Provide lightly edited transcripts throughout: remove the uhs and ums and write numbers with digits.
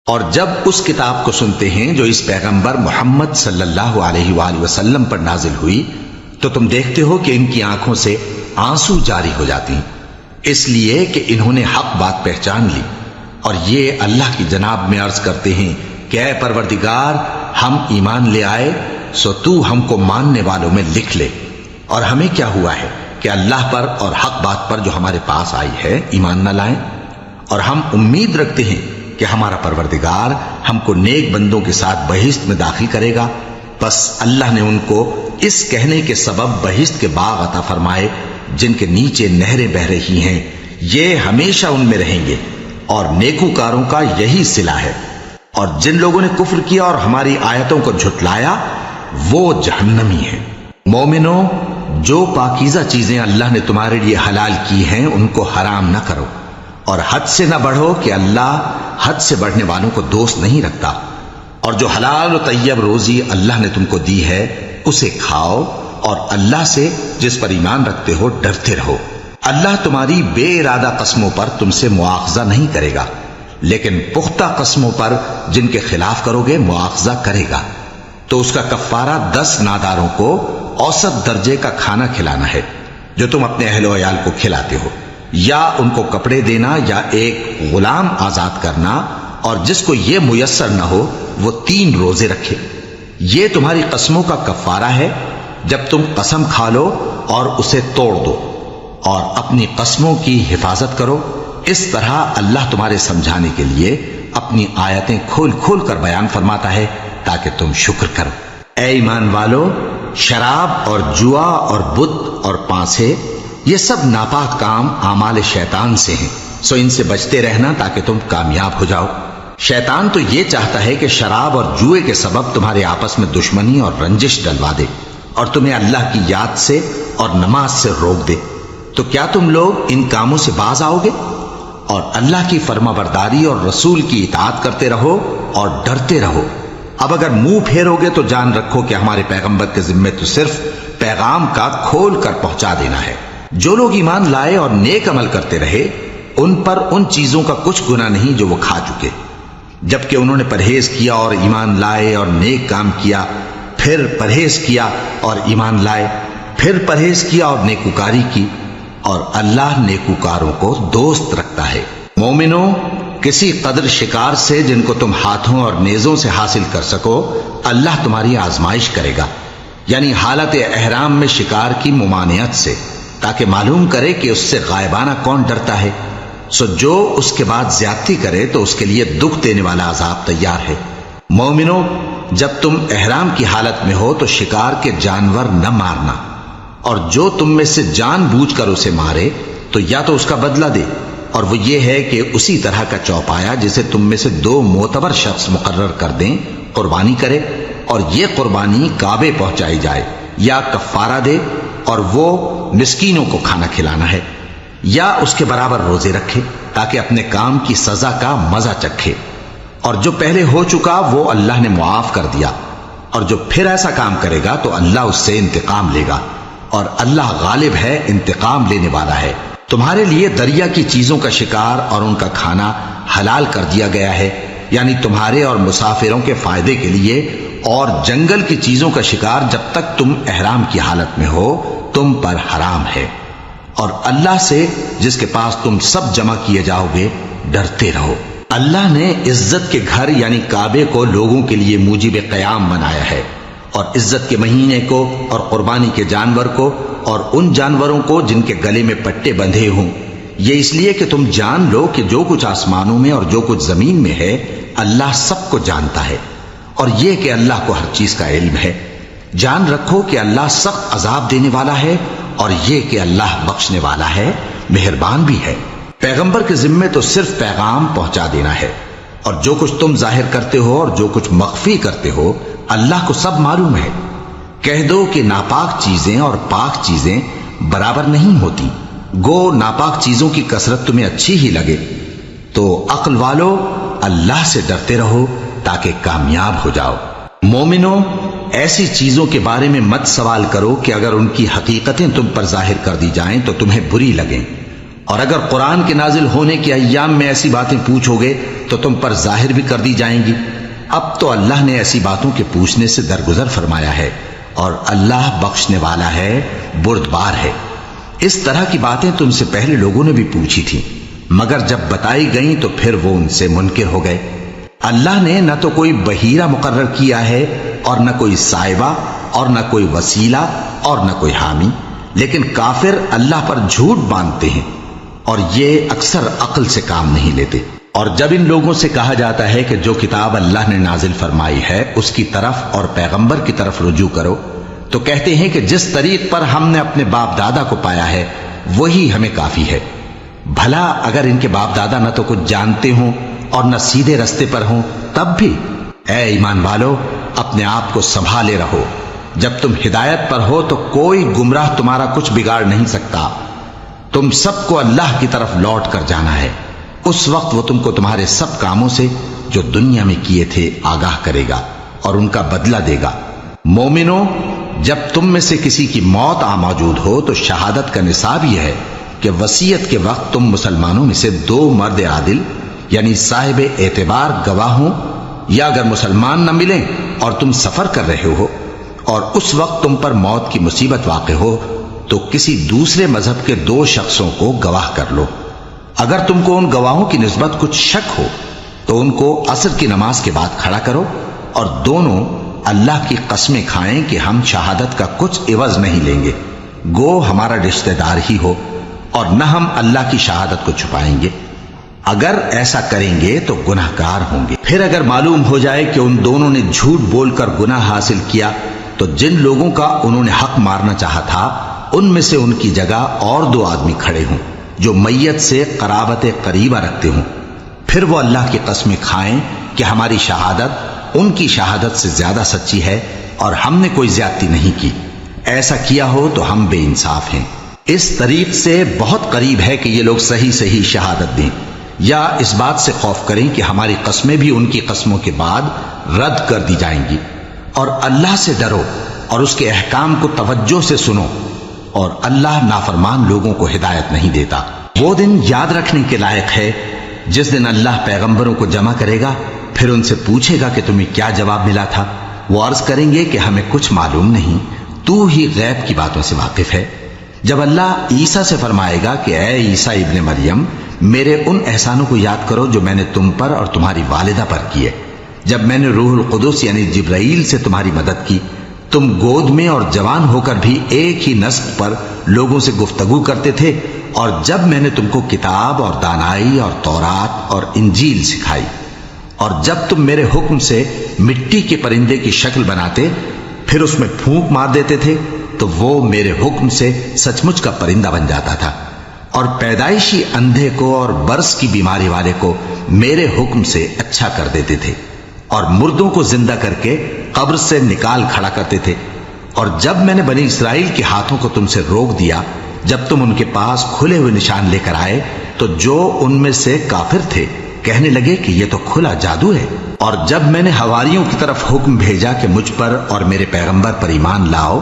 اور جب اس کتاب کو سنتے ہیں جو اس پیغمبر محمد صلی اللہ علیہ وآلہ وسلم پر نازل ہوئی تو تم دیکھتے ہو کہ ان کی آنکھوں سے آنسو جاری ہو جاتی ہیں، اس لیے کہ انہوں نے حق بات پہچان لی، اور یہ اللہ کی جناب میں عرض کرتے ہیں کہ اے پروردگار، ہم ایمان لے آئے سو تو ہم کو ماننے والوں میں لکھ لے۔ اور ہمیں کیا ہوا ہے کہ اللہ پر اور حق بات پر جو ہمارے پاس آئی ہے ایمان نہ لائیں، اور ہم امید رکھتے ہیں کہ ہمارا پروردگار ہم کو نیک بندوں کے ساتھ بہشت میں داخل کرے گا۔ بس اللہ نے ان کو اس کہنے کے سبب بہشت کے باغ عطا فرمائے جن کے نیچے نہریں بہہ رہی ہیں، یہ ہمیشہ ان میں رہیں گے، اور نیکوکاروں کا یہی صلہ ہے۔ اور جن لوگوں نے کفر کیا اور ہماری آیتوں کو جھٹلایا وہ جہنمی ہیں۔ مومنوں، جو پاکیزہ چیزیں اللہ نے تمہارے لیے حلال کی ہیں ان کو حرام نہ کرو، اور حد سے نہ بڑھو کہ اللہ حد سے بڑھنے والوں کو دوست نہیں رکھتا، اور جو حلال و طیب روزی اللہ نے تم کو دی ہے اسے کھاؤ، اور اللہ سے جس پر ایمان رکھتے ہو ڈرتے رہو۔ اللہ تمہاری بے ارادہ قسموں پر تم سے مواخذہ نہیں کرے گا، لیکن پختہ قسموں پر جن کے خلاف کرو گے مواخذہ کرے گا، تو اس کا کفارہ 10 ناداروں کو اوسط درجے کا کھانا کھلانا ہے جو تم اپنے اہل و عیال کو کھلاتے ہو، یا ان کو کپڑے دینا، یا ایک غلام آزاد کرنا، اور جس کو یہ میسر نہ ہو وہ 3 روزے رکھے۔ یہ تمہاری قسموں کا کفارہ ہے جب تم قسم کھا لو اور اسے توڑ دو، اور اپنی قسموں کی حفاظت کرو۔ اس طرح اللہ تمہارے سمجھانے کے لیے اپنی آیتیں کھول کھول کر بیان فرماتا ہے تاکہ تم شکر کرو۔ اے ایمان والو، شراب اور جوا اور بت اور پانسے یہ سب ناپاک کام اعمال شیطان سے ہیں، سو ان سے بچتے رہنا تاکہ تم کامیاب ہو جاؤ۔ شیطان تو یہ چاہتا ہے کہ شراب اور جوئے کے سبب تمہارے آپس میں دشمنی اور رنجش ڈلوا دے، اور تمہیں اللہ کی یاد سے اور نماز سے روک دے۔ تو کیا تم لوگ ان کاموں سے باز آؤ گے؟ اور اللہ کی فرما برداری اور رسول کی اطاعت کرتے رہو اور ڈرتے رہو۔ اب اگر منہ پھیرو گے تو جان رکھو کہ ہمارے پیغمبر کے ذمے تو صرف پیغام کا کھول کر پہنچا دینا ہے۔ جو لوگ ایمان لائے اور نیک عمل کرتے رہے ان پر ان چیزوں کا کچھ گناہ نہیں جو وہ کھا چکے، جبکہ انہوں نے پرہیز کیا اور ایمان لائے اور نیک کام کیا، پھر پرہیز کیا اور ایمان لائے، پھر پرہیز کیا اور نیکوکاری کی، اور اللہ نیکوکاروں کو دوست رکھتا ہے۔ مومنوں، کسی قدر شکار سے جن کو تم ہاتھوں اور نیزوں سے حاصل کر سکو اللہ تمہاری آزمائش کرے گا، یعنی حالت احرام میں شکار کی ممانعت سے، تاکہ معلوم کرے کہ اس سے غائبانہ کون ڈرتا ہے، سو جو اس کے بعد زیادتی کرے تو اس کے لیے دکھ دینے والا عذاب تیار ہے۔ مومنوں، جب تم احرام کی حالت میں ہو تو شکار کے جانور نہ مارنا، اور جو تم میں سے جان بوجھ کر اسے مارے تو یا تو اس کا بدلہ دے، اور وہ یہ ہے کہ اسی طرح کا چوپایا جسے تم میں سے 2 معتبر شخص مقرر کر دیں قربانی کرے، اور یہ قربانی کعبے پہنچائی جائے، یا کفارہ دے اور وہ مسکینوں کو کھانا کھلانا ہے، یا اس کے برابر روزے رکھے تاکہ اپنے کام کی سزا کا مزہ چکھے۔ اور جو پہلے ہو چکا وہ اللہ نے معاف کر دیا، اور جو پھر ایسا کام کرے گا تو اللہ اس سے انتقام لے گا، اور اللہ غالب ہے، انتقام لینے والا ہے۔ تمہارے لیے دریا کی چیزوں کا شکار اور ان کا کھانا حلال کر دیا گیا ہے، یعنی تمہارے اور مسافروں کے فائدے کے لیے، اور جنگل کی چیزوں کا شکار جب تک تم احرام کی حالت میں ہو تم پر حرام ہے۔ اور اللہ سے جس کے پاس تم سب جمع کیے جاؤ گے ڈرتے رہو۔ اللہ نے عزت کے گھر یعنی کعبے کو لوگوں کے لیے موجب قیام بنایا ہے، اور عزت کے مہینے کو اور قربانی کے جانور کو اور ان جانوروں کو جن کے گلے میں پٹے بندھے ہوں، یہ اس لیے کہ تم جان لو کہ جو کچھ آسمانوں میں اور جو کچھ زمین میں ہے اللہ سب کو جانتا ہے، اور یہ کہ اللہ کو ہر چیز کا علم ہے۔ جان رکھو کہ اللہ سخت عذاب دینے والا ہے، اور یہ کہ اللہ بخشنے والا ہے، مہربان بھی ہے۔ پیغمبر کے ذمے تو صرف پیغام پہنچا دینا ہے، اور جو کچھ تم ظاہر کرتے ہو اور جو کچھ مخفی کرتے ہو اللہ کو سب معلوم ہے۔ کہہ دو کہ ناپاک چیزیں اور پاک چیزیں برابر نہیں ہوتی، گو ناپاک چیزوں کی کثرت تمہیں اچھی ہی لگے، تو عقل والو اللہ سے ڈرتے رہو تاکہ کامیاب ہو جاؤ۔ مومنوں، ایسی چیزوں کے بارے میں مت سوال کرو کہ اگر ان کی حقیقتیں تم پر ظاہر کر دی جائیں تو تمہیں بری لگیں، اور اگر قرآن کے نازل ہونے کے ایام میں ایسی باتیں پوچھو گے تو تم پر ظاہر بھی کر دی جائیں گی۔ اب تو اللہ نے ایسی باتوں کے پوچھنے سے درگزر فرمایا ہے، اور اللہ بخشنے والا ہے، بردبار ہے۔ اس طرح کی باتیں تم سے پہلے لوگوں نے بھی پوچھی تھیں، مگر جب بتائی گئیں تو پھر وہ ان سے منکر ہو گئے۔ اللہ نے نہ تو کوئی بحیرہ مقرر کیا ہے، اور نہ کوئی سائبہ، اور نہ کوئی وسیلہ، اور نہ کوئی حامی، لیکن کافر اللہ پر جھوٹ باندھتے ہیں، اور یہ اکثر عقل سے کام نہیں لیتے۔ اور جب ان لوگوں سے کہا جاتا ہے کہ جو کتاب اللہ نے نازل فرمائی ہے اس کی طرف اور پیغمبر کی طرف رجوع کرو، تو کہتے ہیں کہ جس طریق پر ہم نے اپنے باپ دادا کو پایا ہے وہی ہمیں کافی ہے۔ بھلا اگر ان کے باپ دادا نہ تو کچھ جانتے ہوں اور نہ سیدھے رستے پر ہوں تب بھی، اے ایمان والو اپنے آپ کو سنبھالے رہو، جب تم ہدایت پر ہو تو کوئی گمراہ تمہارا کچھ بگاڑ نہیں سکتا۔ تم سب کو اللہ کی طرف لوٹ کر جانا ہے، اس وقت وہ تم کو تمہارے سب کاموں سے جو دنیا میں کیے تھے آگاہ کرے گا اور ان کا بدلہ دے گا۔ مومنو، جب تم میں سے کسی کی موت آ موجود ہو تو شہادت کا نصاب یہ ہے کہ وصیت کے وقت تم مسلمانوں میں سے 2 مرد عادل یعنی صاحب اعتبار گواہ ہوں، یا اگر مسلمان نہ ملیں اور تم سفر کر رہے ہو اور اس وقت تم پر موت کی مصیبت واقع ہو تو کسی دوسرے مذہب کے 2 شخصوں کو گواہ کر لو۔ اگر تم کو ان گواہوں کی نسبت کچھ شک ہو تو ان کو عصر کی نماز کے بعد کھڑا کرو، اور دونوں اللہ کی قسمیں کھائیں کہ ہم شہادت کا کچھ عوض نہیں لیں گے، گو ہمارا رشتہ دار ہی ہو، اور نہ ہم اللہ کی شہادت کو چھپائیں گے۔ اگر ایسا کریں گے تو گناہ گار ہوں گے۔ پھر اگر معلوم ہو جائے کہ ان دونوں نے جھوٹ بول کر گناہ حاصل کیا تو جن لوگوں کا انہوں نے حق مارنا چاہا تھا ان میں سے ان کی جگہ اور 2 آدمی کھڑے ہوں جو میت سے قرابت قریبہ رکھتے ہوں، پھر وہ اللہ کی قسمیں کھائیں کہ ہماری شہادت ان کی شہادت سے زیادہ سچی ہے اور ہم نے کوئی زیادتی نہیں کی۔ ایسا کیا ہو تو ہم بے انصاف ہیں۔ اس طریق سے بہت قریب ہے کہ یہ لوگ صحیح شہادت دیں، یا اس بات سے خوف کریں کہ ہماری قسمیں بھی ان کی قسموں کے بعد رد کر دی جائیں گی۔ اور اللہ سے ڈرو اور اس کے احکام کو توجہ سے سنو، اور اللہ نافرمان لوگوں کو ہدایت نہیں دیتا۔ وہ دن یاد رکھنے کے لائق ہے جس دن اللہ پیغمبروں کو جمع کرے گا، پھر ان سے پوچھے گا کہ تمہیں کیا جواب ملا تھا۔ وہ عرض کریں گے کہ ہمیں کچھ معلوم نہیں، تو ہی غیب کی باتوں سے واقف ہے۔ جب اللہ عیسیٰ سے فرمائے گا کہ اے عیسیٰ ابن مریم، میرے ان احسانوں کو یاد کرو جو میں نے تم پر اور تمہاری والدہ پر کیے، جب میں نے روح القدس یعنی جبرائیل سے تمہاری مدد کی، تم گود میں اور جوان ہو کر بھی ایک ہی نسق پر لوگوں سے گفتگو کرتے تھے، اور جب میں نے تم کو کتاب اور دانائی اور تورات اور انجیل سکھائی، اور جب تم میرے حکم سے مٹی کے پرندے کی شکل بناتے پھر اس میں پھونک مار دیتے تھے تو وہ میرے حکم سے سچ مچ کا پرندہ بن جاتا تھا، اور پیدائشی اندھے کو اور برس کی بیماری والے کو میرے حکم سے اچھا کر دیتے تھے، اور مردوں کو زندہ کر کے قبر سے نکال کھڑا کرتے تھے۔ اور جب میں نے بنی اسرائیل کے ہاتھوں کو تم سے روک دیا جب تم ان کے پاس کھلے ہوئے نشان لے کر آئے تو جو ان میں سے کافر تھے کہنے لگے کہ یہ تو کھلا جادو ہے۔ اور جب میں نے حواریوں کی طرف حکم بھیجا کہ مجھ پر اور میرے پیغمبر پر ایمان لاؤ،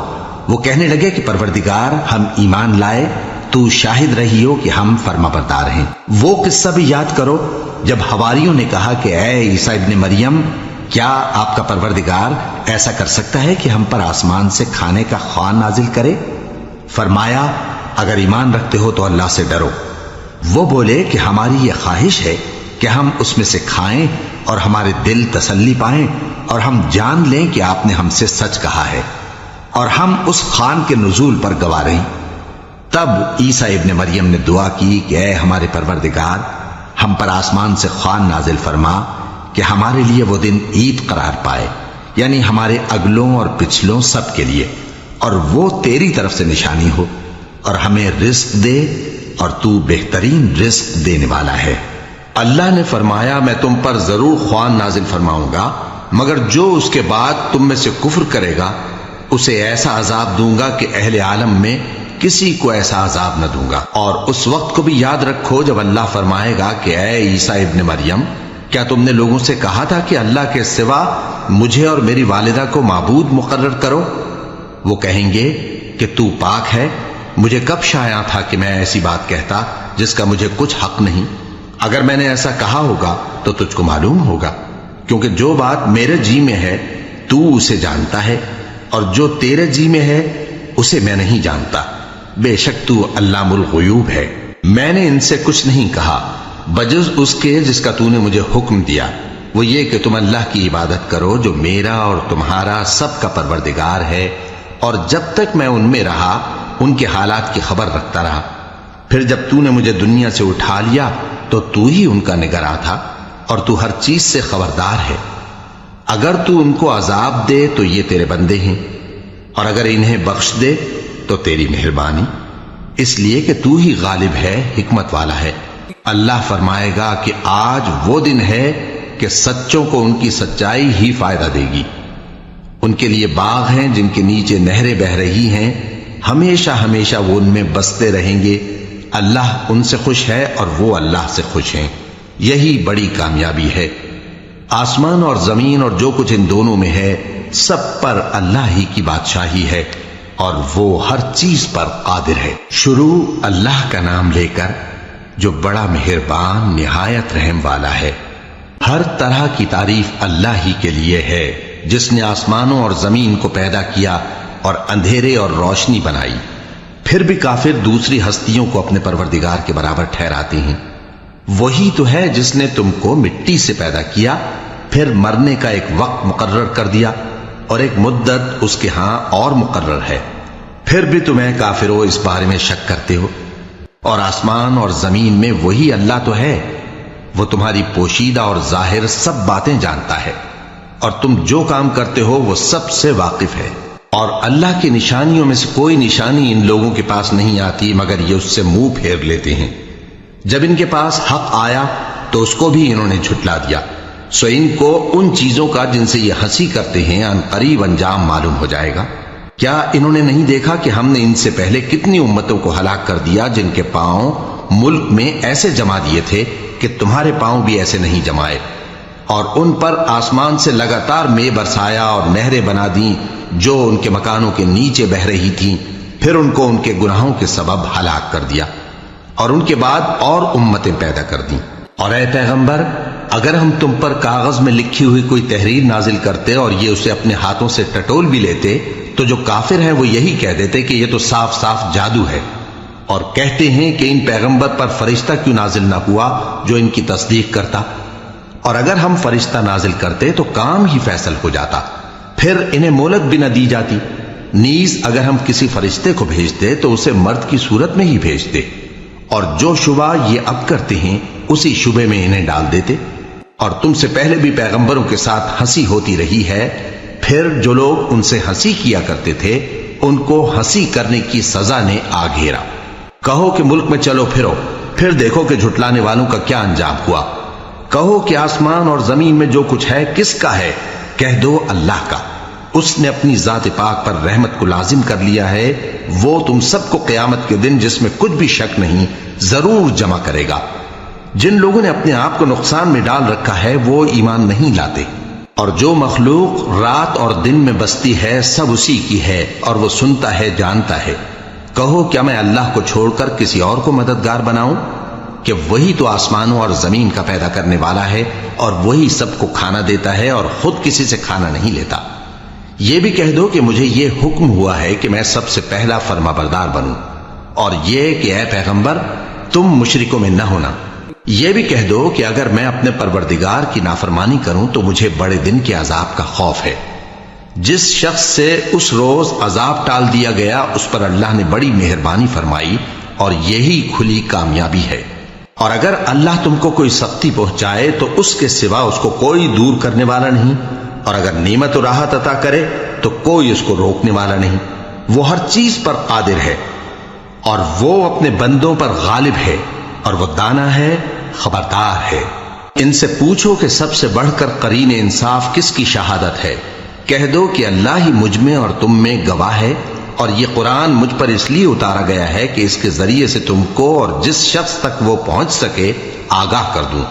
وہ کہنے لگے کہ پروردگار ہم ایمان لائے، تو شاہد رہی ہو کہ ہم فرما بردار ہیں۔ وہ قصہ بھی یاد کرو جب حواریوں نے کہا کہ اے عیسیٰ ابن مریم، کیا آپ کا پروردگار ایسا کر سکتا ہے کہ ہم پر آسمان سے کھانے کا خوان نازل کرے؟ فرمایا اگر ایمان رکھتے ہو تو اللہ سے ڈرو۔ وہ بولے کہ ہماری یہ خواہش ہے کہ ہم اس میں سے کھائیں اور ہمارے دل تسلی پائیں اور ہم جان لیں کہ آپ نے ہم سے سچ کہا ہے اور ہم اس خوان کے نزول پر گواہ رہیں۔ تب عیسیٰ ابن مریم نے دعا کی کہ اے ہمارے پروردگار، ہم پر آسمان سے خوان نازل فرما کہ ہمارے لیے وہ دن عید قرار پائے، یعنی ہمارے اگلوں اور پچھلوں سب کے لیے، اور وہ تیری طرف سے نشانی ہو، اور ہمیں رزق دے اور تو بہترین رزق دینے والا ہے۔ اللہ نے فرمایا میں تم پر ضرور خوان نازل فرماؤں گا، مگر جو اس کے بعد تم میں سے کفر کرے گا اسے ایسا عذاب دوں گا کہ اہل عالم میں کسی کو ایسا عذاب نہ دوں گا۔ اور اس وقت کو بھی یاد رکھو جب اللہ فرمائے گا کہ اے عیسیٰ ابن مریم، کیا تم نے لوگوں سے کہا تھا کہ اللہ کے سوا مجھے اور میری والدہ کو معبود مقرر کرو؟ وہ کہیں گے کہ تو پاک ہے، مجھے کب شایع تھا کہ میں ایسی بات کہتا جس کا مجھے کچھ حق نہیں؟ اگر میں نے ایسا کہا ہوگا تو تجھ کو معلوم ہوگا، کیونکہ جو بات میرے جی میں ہے تو اسے جانتا ہے، اور جو تیرے جی میں ہے اسے میں نہیں جانتا۔ بے شک تو علام الغیوب ہے۔ میں نے ان سے کچھ نہیں کہا بجز اس کے جس کا تو نے مجھے حکم دیا، وہ یہ کہ تم اللہ کی عبادت کرو جو میرا اور تمہارا سب کا پروردگار ہے، اور جب تک میں ان میں رہا ان کے حالات کی خبر رکھتا رہا۔ پھر جب تو نے مجھے دنیا سے اٹھا لیا تو ہی ان کا نگراں تھا، اور تو ہر چیز سے خبردار ہے۔ اگر تو ان کو عذاب دے تو یہ تیرے بندے ہیں، اور اگر انہیں بخش دے تو تیری مہربانی، اس لیے کہ تو ہی غالب ہے، حکمت والا ہے۔ اللہ فرمائے گا کہ آج وہ دن ہے کہ سچوں کو ان کی سچائی ہی فائدہ دے گی۔ ان کے لیے باغ ہیں جن کے نیچے نہریں بہہ رہی ہیں، ہمیشہ ہمیشہ وہ ان میں بستے رہیں گے۔ اللہ ان سے خوش ہے اور وہ اللہ سے خوش ہیں، یہی بڑی کامیابی ہے۔ آسمان اور زمین اور جو کچھ ان دونوں میں ہے سب پر اللہ ہی کی بادشاہی ہے، اور وہ ہر چیز پر قادر ہے۔ شروع اللہ کا نام لے کر جو بڑا مہربان نہایت رحم والا ہے۔ ہر طرح کی تعریف اللہ ہی کے لیے ہے، جس نے آسمانوں اور زمین کو پیدا کیا اور اندھیرے اور روشنی بنائی۔ پھر بھی کافر دوسری ہستیوں کو اپنے پروردگار کے برابر ٹھہراتے ہیں۔ وہی تو ہے جس نے تم کو مٹی سے پیدا کیا، پھر مرنے کا ایک وقت مقرر کر دیا اور ایک مدت اس کے ہاں اور مقرر ہے، پھر بھی تمہیں کافروں اس بارے میں شک کرتے ہو۔ اور آسمان اور زمین میں وہی اللہ تو ہے، وہ تمہاری پوشیدہ اور ظاہر سب باتیں جانتا ہے، اور تم جو کام کرتے ہو وہ سب سے واقف ہے۔ اور اللہ کی نشانیوں میں سے کوئی نشانی ان لوگوں کے پاس نہیں آتی مگر یہ اس سے منہ پھیر لیتے ہیں۔ جب ان کے پاس حق آیا تو اس کو بھی انہوں نے جھٹلا دیا، سو ان کو ان چیزوں کا جن سے یہ ہنسی کرتے ہیں ان قریب انجام معلوم ہو جائے گا۔ کیا انہوں نے نہیں دیکھا کہ ہم نے ان سے پہلے کتنی امتوں کو ہلاک کر دیا جن کے پاؤں ملک میں ایسے جما دیے تھے کہ تمہارے پاؤں بھی ایسے نہیں جمائے، اور ان پر آسمان سے لگاتار مے برسایا اور نہریں بنا دیں جو ان کے مکانوں کے نیچے بہہ رہی تھیں، پھر ان کو ان کے گناہوں کے سبب ہلاک کر دیا، اور ان کے بعد اور امتیں پیدا کر دیں۔ اور اے پیغمبر، اگر ہم تم پر کاغذ میں لکھی ہوئی کوئی تحریر نازل کرتے اور یہ اسے اپنے ہاتھوں سے ٹٹول بھی لیتے تو جو کافر ہیں وہ یہی کہہ دیتے کہ یہ تو صاف صاف جادو ہے، اور کہتے ہیں کہ ان پیغمبر پر فرشتہ کیوں نازل نہ ہوا جو ان کی تصدیق کرتا، اور اگر ہم فرشتہ نازل کرتے تو کام ہی فیصل ہو جاتا، پھر انہیں مہلت بھی نہ دی جاتی۔ نیز اگر ہم کسی فرشتے کو بھیجتے تو اسے مرد کی صورت میں ہی بھیجتے، اور جو شبہ یہ اب کرتے ہیں اسی شبے میں انہیں ڈال دیتے۔ اور تم سے پہلے بھی پیغمبروں کے ساتھ ہنسی ہوتی رہی ہے، پھر جو لوگ ان سے ہنسی کیا کرتے تھے ان کو ہنسی کرنے کی سزا نے آ گھیرا۔ کہو کہ ملک میں چلو پھرو، پھر دیکھو کہ جھٹلانے والوں کا کیا انجام ہوا۔ کہو کہ آسمان اور زمین میں جو کچھ ہے کس کا ہے؟ کہہ دو اللہ کا۔ اس نے اپنی ذات پاک پر رحمت کو لازم کر لیا ہے، وہ تم سب کو قیامت کے دن جس میں کچھ بھی شک نہیں ضرور جمع کرے گا۔ جن لوگوں نے اپنے آپ کو نقصان میں ڈال رکھا ہے وہ ایمان نہیں لاتے، اور جو مخلوق رات اور دن میں بستی ہے سب اسی کی ہے، اور وہ سنتا ہے جانتا ہے۔ کہو کیا میں اللہ کو چھوڑ کر کسی اور کو مددگار بناؤں؟ کہ وہی تو آسمانوں اور زمین کا پیدا کرنے والا ہے، اور وہی سب کو کھانا دیتا ہے اور خود کسی سے کھانا نہیں لیتا۔ یہ بھی کہہ دو کہ مجھے یہ حکم ہوا ہے کہ میں سب سے پہلا فرما بردار بنوں، اور یہ کہ اے پیغمبر تم مشرکوں میں نہ ہونا۔ یہ بھی کہہ دو کہ اگر میں اپنے پروردگار کی نافرمانی کروں تو مجھے بڑے دن کے عذاب کا خوف ہے۔ جس شخص سے اس روز عذاب ٹال دیا گیا اس پر اللہ نے بڑی مہربانی فرمائی، اور یہی کھلی کامیابی ہے۔ اور اگر اللہ تم کو کوئی سختی پہنچائے تو اس کے سوا اس کو کوئی دور کرنے والا نہیں، اور اگر نعمت و راحت عطا کرے تو کوئی اس کو روکنے والا نہیں۔ وہ ہر چیز پر قادر ہے، اور وہ اپنے بندوں پر غالب ہے، اور وہ دانا ہے، خبردار ہے۔ ان سے پوچھو کہ سب سے بڑھ کر قرین انصاف کس کی شہادت ہے؟ کہہ دو کہ اللہ ہی مجھ میں اور تم میں گواہ ہے، اور یہ قرآن مجھ پر اس لیے اتارا گیا ہے کہ اس کے ذریعے سے تم کو اور جس شخص تک وہ پہنچ سکے آگاہ کر دوں۔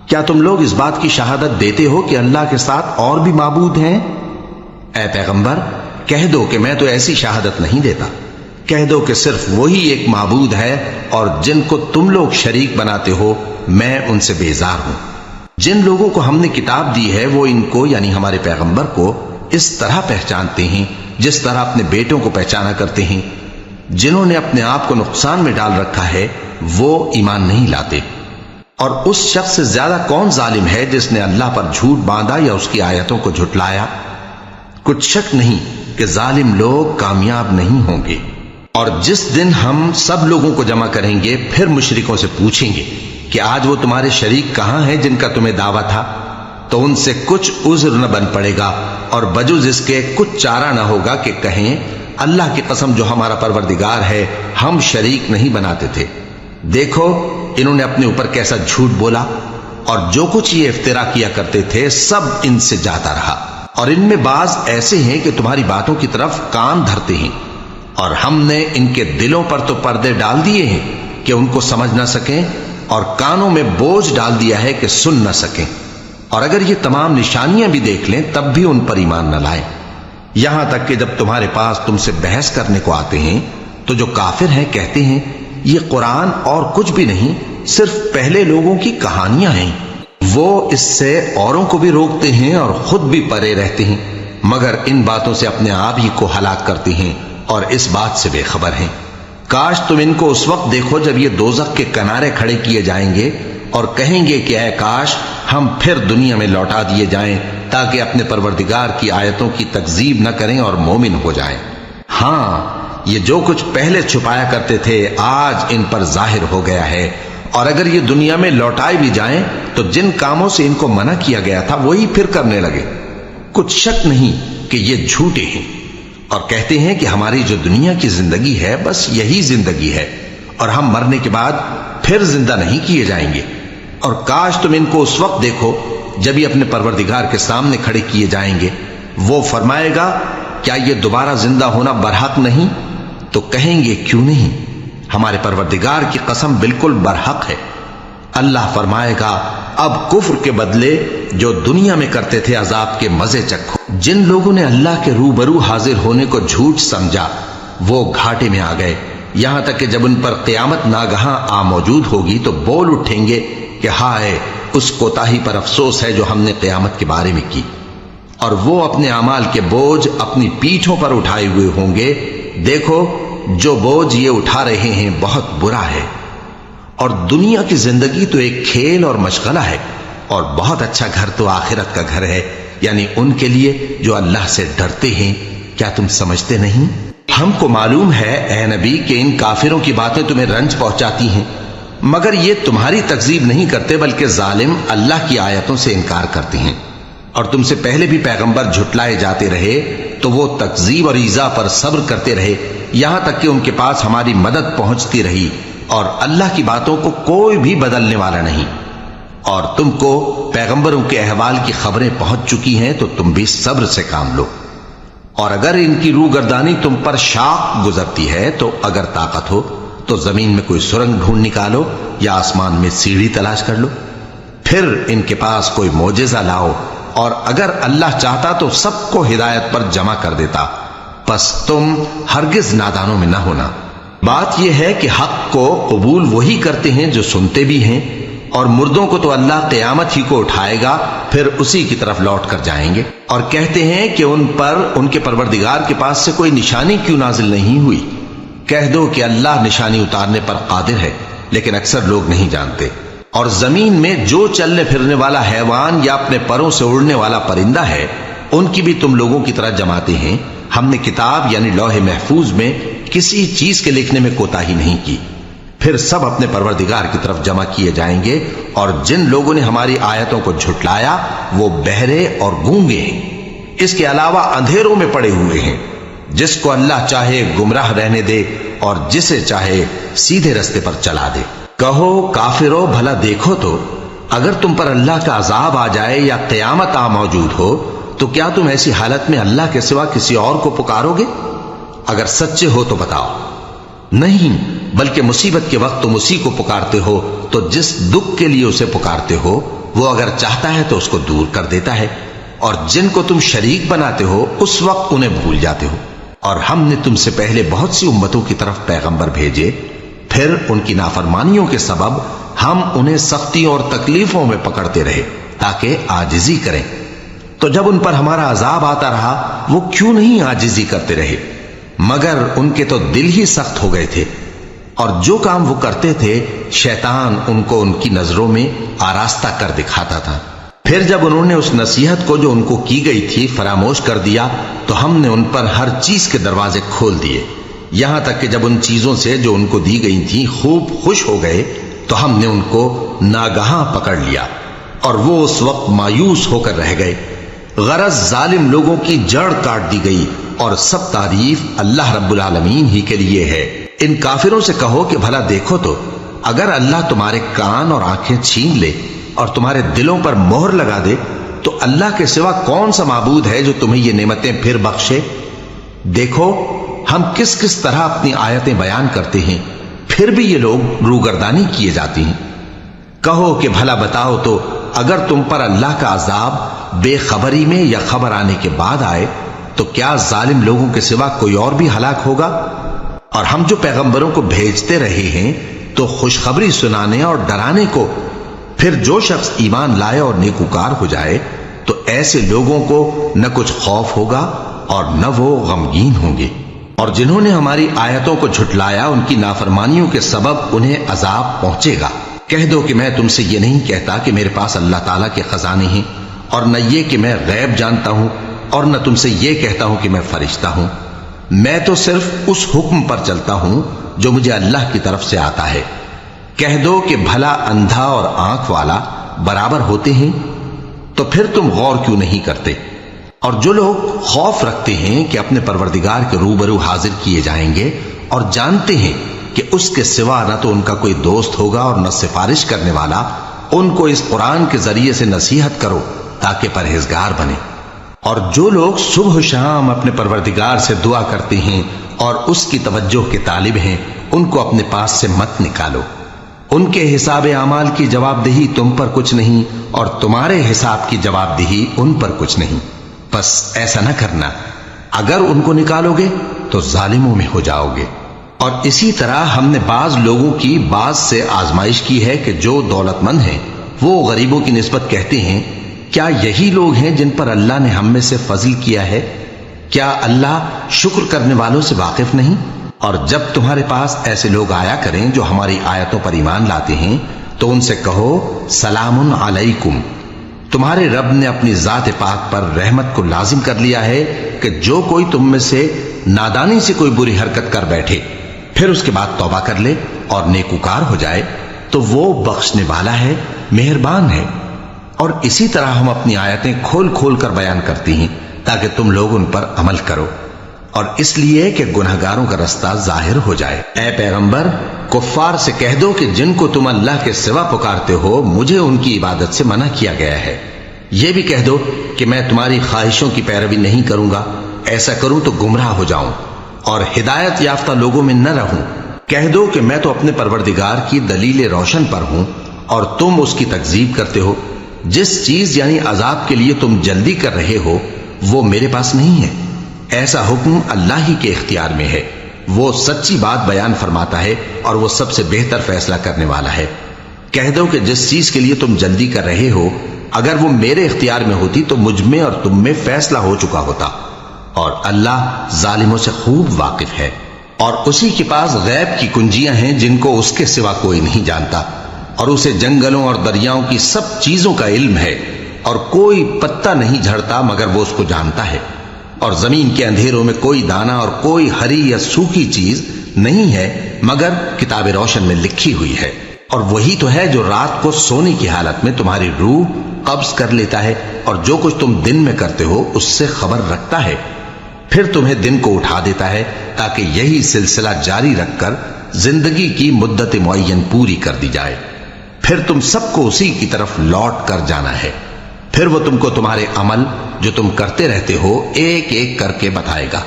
کیا تم لوگ اس بات کی شہادت دیتے ہو کہ اللہ کے ساتھ اور بھی معبود ہیں؟ اے پیغمبر کہہ دو کہ میں تو ایسی شہادت نہیں دیتا۔ کہہ دو کہ صرف وہی ایک معبود ہے اور جن کو تم لوگ شریک بناتے ہو میں ان سے بیزار ہوں۔ جن لوگوں کو ہم نے کتاب دی ہے وہ ان کو یعنی ہمارے پیغمبر کو اس طرح پہچانتے ہیں جس طرح اپنے بیٹوں کو پہچانا کرتے ہیں۔ جنہوں نے اپنے آپ کو نقصان میں ڈال رکھا ہے وہ ایمان نہیں لاتے۔ اور اس شخص سے زیادہ کون ظالم ہے جس نے اللہ پر جھوٹ باندھا یا اس کی آیتوں کو جھٹلایا؟ کچھ شک نہیں کہ ظالم لوگ کامیاب نہیں ہوں گے۔ اور جس دن ہم سب لوگوں کو جمع کریں گے پھر مشرکوں سے پوچھیں گے کہ آج وہ تمہارے شریک کہاں ہیں جن کا تمہیں دعویٰ تھا، تو ان سے کچھ عذر نہ بن پڑے گا اور بجز اس کے کچھ چارہ نہ ہوگا کہ کہیں اللہ کی قسم جو ہمارا پروردگار ہے ہم شریک نہیں بناتے تھے۔ دیکھو انہوں نے اپنے اوپر کیسا جھوٹ بولا، اور جو کچھ یہ افترا کیا کرتے تھے سب ان سے جاتا رہا۔ اور ان میں بعض ایسے ہیں کہ تمہاری باتوں کی طرف کان دھرتے ہیں، اور ہم نے ان کے دلوں پر تو پردے ڈال دیے ہیں کہ ان کو سمجھ نہ سکیں، اور کانوں میں بوجھ ڈال دیا ہے کہ سن نہ سکیں، اور اگر یہ تمام نشانیاں بھی دیکھ لیں تب بھی ان پر ایمان نہ لائیں۔ یہاں تک کہ جب تمہارے پاس تم سے بحث کرنے کو آتے ہیں تو جو کافر ہیں کہتے ہیں یہ قرآن اور کچھ بھی نہیں صرف پہلے لوگوں کی کہانیاں ہیں۔ وہ اس سے اوروں کو بھی روکتے ہیں اور خود بھی پرے رہتے ہیں، مگر ان باتوں سے اپنے آپ ہی کو ہلاک کرتے ہیں اور اس بات سے بے خبر ہیں۔ کاش تم ان کو اس وقت دیکھو جب یہ دوزخ کے کنارے کھڑے کیے جائیں گے اور کہیں گے کہ اے کاش ہم پھر دنیا میں لوٹا دیے جائیں تاکہ اپنے پروردگار کی آیتوں کی تکذیب نہ کریں اور مومن ہو جائیں۔ ہاں یہ جو کچھ پہلے چھپایا کرتے تھے آج ان پر ظاہر ہو گیا ہے، اور اگر یہ دنیا میں لوٹائے بھی جائیں تو جن کاموں سے ان کو منع کیا گیا تھا وہی پھر کرنے لگے۔ کچھ شک نہیں کہ یہ جھوٹے ہیں، اور کہتے ہیں کہ ہماری جو دنیا کی زندگی ہے بس یہی زندگی ہے اور ہم مرنے کے بعد پھر زندہ نہیں کیے جائیں گے۔ اور کاش تم ان کو اس وقت دیکھو جب یہ اپنے پروردگار کے سامنے کھڑے کیے جائیں گے، وہ فرمائے گا کیا یہ دوبارہ زندہ ہونا برحق نہیں؟ تو کہیں گے کیوں نہیں، ہمارے پروردگار کی قسم بالکل برحق ہے۔ اللہ فرمائے گا اب کفر کے بدلے جو دنیا میں کرتے تھے عذاب کے مزے چکھو۔ جن لوگوں نے اللہ کے روبرو حاضر ہونے کو جھوٹ سمجھا وہ گھاٹے میں آ گئے، یہاں تک کہ جب ان پر قیامت ناگہاں آ موجود ہوگی تو بول اٹھیں گے کہ ہائے اس کوتاہی پر افسوس ہے جو ہم نے قیامت کے بارے میں کی، اور وہ اپنے اعمال کے بوجھ اپنی پیٹھوں پر اٹھائے ہوئے ہوں گے۔ دیکھو جو بوجھ یہ اٹھا رہے ہیں بہت برا ہے، اور دنیا کی زندگی تو ایک کھیل اور مشغلہ ہے، اور بہت اچھا گھر تو آخرت کا گھر ہے، یعنی ان کے لیے جو اللہ سے ڈرتے ہیں۔ کیا تم سمجھتے نہیں؟ ہم کو معلوم ہے اے نبی کہ ان کافروں کی باتیں تمہیں رنج پہنچاتی ہیں، مگر یہ تمہاری تکذیب نہیں کرتے بلکہ ظالم اللہ کی آیتوں سے انکار کرتے ہیں۔ اور تم سے پہلے بھی پیغمبر جھٹلائے جاتے رہے تو وہ تکذیب اور ایذا پر صبر کرتے رہے، یہاں تک کہ ان کے پاس ہماری مدد پہنچتی رہی، اور اللہ کی باتوں کو کوئی بھی بدلنے والا نہیں۔ اور تم کو پیغمبروں کے احوال کی خبریں پہنچ چکی ہیں تو تم بھی صبر سے کام لو۔ اور اگر ان کی روگردانی تم پر شاق گزرتی ہے تو اگر طاقت ہو تو زمین میں کوئی سرنگ ڈھونڈ نکالو یا آسمان میں سیڑھی تلاش کر لو، پھر ان کے پاس کوئی معجزہ لاؤ، اور اگر اللہ چاہتا تو سب کو ہدایت پر جمع کر دیتا، پس تم ہرگز نادانوں میں نہ ہونا۔ بات یہ ہے کہ حق کو قبول وہی کرتے ہیں جو سنتے بھی ہیں، اور مردوں کو تو اللہ قیامت ہی کو اٹھائے گا پھر اسی کی طرف لوٹ کر جائیں گے۔ اور کہتے ہیں کہ ان پر ان کے پروردگار کے پاس سے کوئی نشانی کیوں نازل نہیں ہوئی؟ کہہ دو کہ اللہ نشانی اتارنے پر قادر ہے، لیکن اکثر لوگ نہیں جانتے۔ اور زمین میں جو چلنے پھرنے والا حیوان یا اپنے پروں سے اڑنے والا پرندہ ہے ان کی بھی تم لوگوں کی طرح جماتے ہیں۔ ہم نے کتاب یعنی لوح محفوظ میں کسی چیز کے لکھنے میں کوتاہی نہیں کی، پھر سب اپنے پروردگار کی طرف جمع کیے جائیں گے۔ اور جن لوگوں نے ہماری آیتوں کو جھٹلایا وہ بہرے اور گونگے ہیں، اس کے علاوہ اندھیروں میں پڑے ہوئے ہیں۔ جس کو اللہ چاہے گمراہ رہنے دے اور جسے چاہے سیدھے رستے پر چلا دے۔ کہو کافرو بھلا دیکھو تو اگر تم پر اللہ کا عذاب آ جائے یا قیامت آ موجود ہو تو کیا تم ایسی حالت میں اللہ کے سوا کسی اور کو پکارو گے؟ اگر سچے ہو تو بتاؤ۔ نہیں، بلکہ مصیبت کے وقت تم اسی کو پکارتے ہو، تو جس دکھ کے لیے اسے پکارتے ہو وہ اگر چاہتا ہے تو اس کو دور کر دیتا ہے، اور جن کو تم شریک بناتے ہو اس وقت انہیں بھول جاتے ہو۔ اور ہم نے تم سے پہلے بہت سی امتوں کی طرف پیغمبر بھیجے، پھر ان کی نافرمانیوں کے سبب ہم انہیں سختی اور تکلیفوں میں پکڑتے رہے تاکہ عاجزی کریں۔ تو جب ان پر ہمارا عذاب آتا رہا وہ کیوں نہیں عاجزی کرتے رہے، مگر ان کے تو دل ہی سخت ہو گئے تھے، اور جو کام وہ کرتے تھے شیطان ان کو ان کی نظروں میں آراستہ کر دکھاتا تھا۔ پھر جب انہوں نے اس نصیحت کو جو ان کو کی گئی تھی فراموش کر دیا تو ہم نے ان پر ہر چیز کے دروازے کھول دیے، یہاں تک کہ جب ان چیزوں سے جو ان کو دی گئی تھیں خوب خوش ہو گئے تو ہم نے ان کو ناگہاں پکڑ لیا اور وہ اس وقت مایوس ہو کر رہ گئے۔ غرض ظالم لوگوں کی جڑ کاٹ دی گئی، اور سب تعریف اللہ رب العالمین ہی کے لیے ہے۔ ان کافروں سے کہو کہ بھلا دیکھو تو اگر اللہ تمہارے کان اور آنکھیں چھین لے اور تمہارے دلوں پر مہر لگا دے تو اللہ کے سوا کون سا معبود ہے جو تمہیں یہ نعمتیں پھر بخشے؟ دیکھو ہم کس کس طرح اپنی آیتیں بیان کرتے ہیں، پھر بھی یہ لوگ روگردانی کیے جاتی ہیں۔ کہو کہ بھلا بتاؤ تو اگر تم پر اللہ کا عذاب بے خبری میں یا خبر آنے کے بعد آئے تو کیا ظالم لوگوں کے سوا کوئی اور بھی ہلاک ہوگا؟ اور ہم جو پیغمبروں کو بھیجتے رہے ہیں تو خوشخبری سنانے اور ڈرانے کو، پھر جو شخص ایمان لائے اور نیکوکار ہو جائے تو ایسے لوگوں کو نہ کچھ خوف ہوگا اور نہ وہ غمگین ہوں گے۔ اور جنہوں نے ہماری آیتوں کو جھٹلایا ان کی نافرمانیوں کے سبب انہیں عذاب پہنچے گا۔ کہہ دو کہ میں تم سے یہ نہیں کہتا کہ میرے پاس اللہ تعالیٰ کے خزانے ہیں، اور نہ یہ کہ میں غیب جانتا ہوں، اور نہ تم سے یہ کہتا ہوں کہ میں فرشتہ ہوں۔ میں تو صرف اس حکم پر چلتا ہوں جو مجھے اللہ کی طرف سے آتا ہے۔ کہہ دو کہ بھلا اندھا اور آنکھ والا برابر ہوتے ہیں؟ تو پھر تم غور کیوں نہیں کرتے؟ اور جو لوگ خوف رکھتے ہیں کہ اپنے پروردگار کے روبرو حاضر کیے جائیں گے اور جانتے ہیں کہ اس کے سوا نہ تو ان کا کوئی دوست ہوگا اور نہ سفارش کرنے والا، ان کو اس قرآن کے ذریعے سے نصیحت کرو تاکہ پرہیزگار بنے۔ اور جو لوگ صبح و شام اپنے پروردگار سے دعا کرتے ہیں اور اس کی توجہ کے طالب ہیں ان کو اپنے پاس سے مت نکالو۔ ان کے حساب اعمال کی جواب دہی تم پر کچھ نہیں اور تمہارے حساب کی جواب دہی ان پر کچھ نہیں، بس ایسا نہ کرنا، اگر ان کو نکالو گے تو ظالموں میں ہو جاؤ گے۔ اور اسی طرح ہم نے بعض لوگوں کی بعض سے آزمائش کی ہے کہ جو دولت مند ہیں وہ غریبوں کی نسبت کہتے ہیں کیا یہی لوگ ہیں جن پر اللہ نے ہم میں سے فضل کیا ہے؟ کیا اللہ شکر کرنے والوں سے واقف نہیں؟ اور جب تمہارے پاس ایسے لوگ آیا کریں جو ہماری آیتوں پر ایمان لاتے ہیں تو ان سے کہو سلام علیکم، تمہارے رب نے اپنی ذات پاک پر رحمت کو لازم کر لیا ہے کہ جو کوئی تم میں سے نادانی سے کوئی بری حرکت کر بیٹھے پھر اس کے بعد توبہ کر لے اور نیکوکار ہو جائے تو وہ بخشنے والا ہے، مہربان ہے۔ اور اسی طرح ہم اپنی آیتیں کھول کھول کر بیان کرتی ہیں تاکہ تم لوگ ان پر عمل کرو، اور اس لیے کہ گنہگاروں کا رستہ ظاہر ہو جائے۔ اے پیغمبر کفار سے کہہ دو کہ جن کو تم اللہ کے سوا پکارتے ہو مجھے ان کی عبادت سے منع کیا گیا ہے۔ یہ بھی کہہ دو کہ میں تمہاری خواہشوں کی پیروی نہیں کروں گا، ایسا کروں تو گمراہ ہو جاؤں اور ہدایت یافتہ لوگوں میں نہ رہوں۔ کہہ دو کہ میں تو اپنے پروردگار کی دلیل روشن پر ہوں اور تم اس کی تکذیب کرتے ہو۔ جس چیز یعنی عذاب کے لیے تم جلدی کر رہے ہو وہ میرے پاس نہیں ہے، ایسا حکم اللہ ہی کے اختیار میں ہے۔ وہ سچی بات بیان فرماتا ہے اور وہ سب سے بہتر فیصلہ کرنے والا ہے۔ کہہ دو کہ جس چیز کے لیے تم جلدی کر رہے ہو اگر وہ میرے اختیار میں ہوتی تو مجھ میں اور تم میں فیصلہ ہو چکا ہوتا، اور اللہ ظالموں سے خوب واقف ہے۔ اور اسی کے پاس غیب کی کنجیاں ہیں جن کو اس کے سوا کوئی نہیں جانتا، اور اسے جنگلوں اور دریاؤں کی سب چیزوں کا علم ہے، اور کوئی پتا نہیں جھڑتا مگر وہ اس کو جانتا ہے، اور زمین کے اندھیروں میں کوئی دانہ اور کوئی ہری یا سوکھی چیز نہیں ہے مگر کتاب روشن میں لکھی ہوئی ہے۔ اور وہی تو ہے جو رات کو سونے کی حالت میں تمہاری روح قبض کر لیتا ہے اور جو کچھ تم دن میں کرتے ہو اس سے خبر رکھتا ہے، پھر تمہیں دن کو اٹھا دیتا ہے تاکہ یہی سلسلہ جاری رکھ کر زندگی کی مدت معین پوری کر دی جائے، پھر تم سب کو اسی کی طرف لوٹ کر جانا ہے۔ پھر وہ تم کو تمہارے عمل جو تم کرتے رہتے ہو ایک ایک کر کے بتائے گا،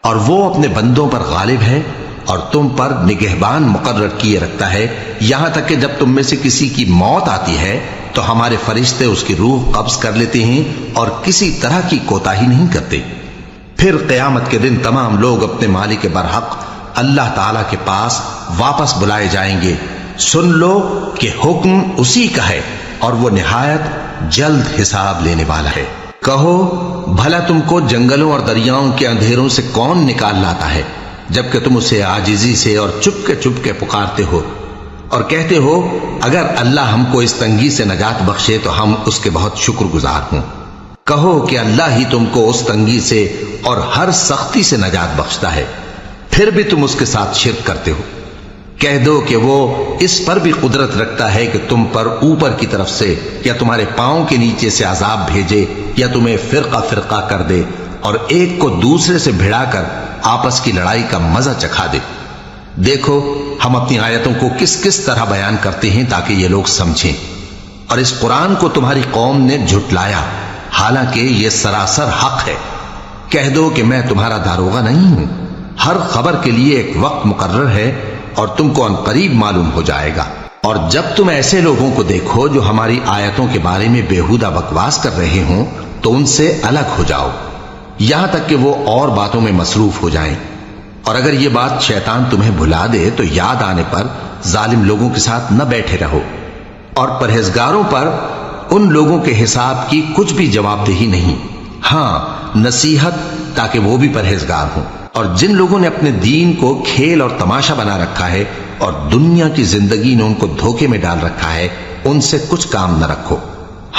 اور وہ اپنے بندوں پر غالب ہے اور تم پر نگہبان مقرر کیے رکھتا ہے، یہاں تک کہ جب تم میں سے کسی کی موت آتی ہے تو ہمارے فرشتے اس کی روح قبض کر لیتے ہیں اور کسی طرح کی کوتاہی نہیں کرتے۔ پھر قیامت کے دن تمام لوگ اپنے مالک برحق اللہ تعالی کے پاس واپس بلائے جائیں گے۔ سن لو کہ حکم اسی کا ہے اور وہ نہایت جلد حساب لینے والا ہے۔ کہو بھلا تم کو جنگلوں اور دریاؤں کے اندھیروں سے کون نکال لاتا ہے جبکہ تم اسے عاجزی سے اور چپ کے پکارتے ہو اور کہتے ہو اگر اللہ ہم کو اس تنگی سے نجات بخشے تو ہم اس کے بہت شکر گزار ہوں۔ کہو کہ اللہ ہی تم کو اس تنگی سے اور ہر سختی سے نجات بخشتا ہے، پھر بھی تم اس کے ساتھ شرک کرتے ہو۔ کہہ دو کہ وہ اس پر بھی قدرت رکھتا ہے کہ تم پر اوپر کی طرف سے یا تمہارے پاؤں کے نیچے سے عذاب بھیجے یا تمہیں فرقہ فرقہ کر دے اور ایک کو دوسرے سے بھڑا کر آپس کی لڑائی کا مزہ چکھا دے۔ دیکھو ہم اپنی آیتوں کو کس کس طرح بیان کرتے ہیں تاکہ یہ لوگ سمجھیں، اور اس قرآن کو تمہاری قوم نے جھٹلایا حالانکہ یہ سراسر حق ہے۔ کہہ دو کہ میں تمہارا داروغہ نہیں ہوں، ہر خبر کے لیے ایک وقت مقرر ہے اور تم کو ان قریب معلوم ہو جائے گا۔ اور جب تم ایسے لوگوں کو دیکھو جو ہماری آیتوں کے بارے میں بےہودہ بکواس کر رہے ہوں تو ان سے الگ ہو جاؤ یہاں تک کہ وہ اور باتوں میں مصروف ہو جائیں، اور اگر یہ بات شیطان تمہیں بھلا دے تو یاد آنے پر ظالم لوگوں کے ساتھ نہ بیٹھے رہو، اور پرہیزگاروں پر ان لوگوں کے حساب کی کچھ بھی جواب دہی نہیں، ہاں نصیحت تاکہ وہ بھی پرہیزگار ہوں۔ اور جن لوگوں نے اپنے دین کو کھیل اور تماشا بنا رکھا ہے اور دنیا کی زندگی نے ان کو دھوکے میں ڈال رکھا ہے، ان سے کچھ کام نہ رکھو،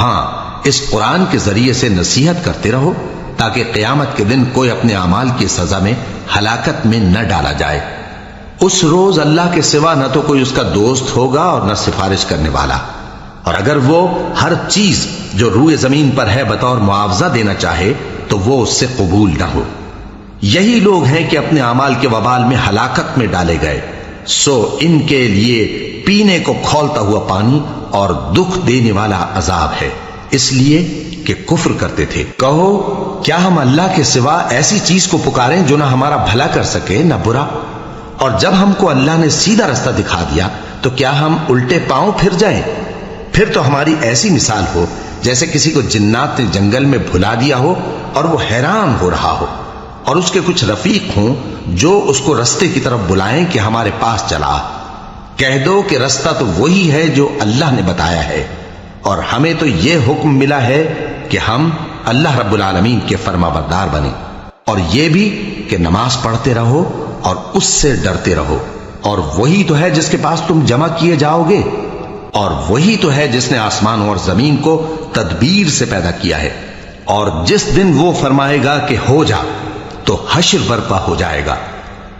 ہاں اس قرآن کے ذریعے سے نصیحت کرتے رہو تاکہ قیامت کے دن کوئی اپنے اعمال کی سزا میں ہلاکت میں نہ ڈالا جائے۔ اس روز اللہ کے سوا نہ تو کوئی اس کا دوست ہوگا اور نہ سفارش کرنے والا، اور اگر وہ ہر چیز جو روئے زمین پر ہے بطور معاوضہ دینا چاہے تو وہ اس سے قبول نہ ہو۔ یہی لوگ ہیں کہ اپنے اعمال کے وبال میں ہلاکت میں ڈالے گئے، سو ان کے لیے پینے کو کھولتا ہوا پانی اور دکھ دینے والا عذاب ہے، اس لیے کہ کفر کرتے تھے۔ کہو کیا ہم اللہ کے سوا ایسی چیز کو پکاریں جو نہ ہمارا بھلا کر سکے نہ برا؟ اور جب ہم کو اللہ نے سیدھا رستہ دکھا دیا تو کیا ہم الٹے پاؤں پھر جائیں؟ پھر تو ہماری ایسی مثال ہو جیسے کسی کو جنات نے جنگل میں بھلا دیا ہو اور وہ حیران ہو رہا ہو، اور اس کے کچھ رفیق ہوں جو اس کو رستے کی طرف بلائیں کہ ہمارے پاس چلا۔ کہہ دو کہ رستہ تو وہی ہے جو اللہ نے بتایا ہے، اور ہمیں تو یہ حکم ملا ہے کہ ہم اللہ رب العالمین کے فرما بردار بنیں، اور یہ بھی کہ نماز پڑھتے رہو اور اس سے ڈرتے رہو، اور وہی تو ہے جس کے پاس تم جمع کیے جاؤ گے، اور وہی تو ہے جس نے آسمان اور زمین کو تدبیر سے پیدا کیا ہے، اور جس دن وہ فرمائے گا کہ ہو جا تو حشر برپا ہو جائے گا،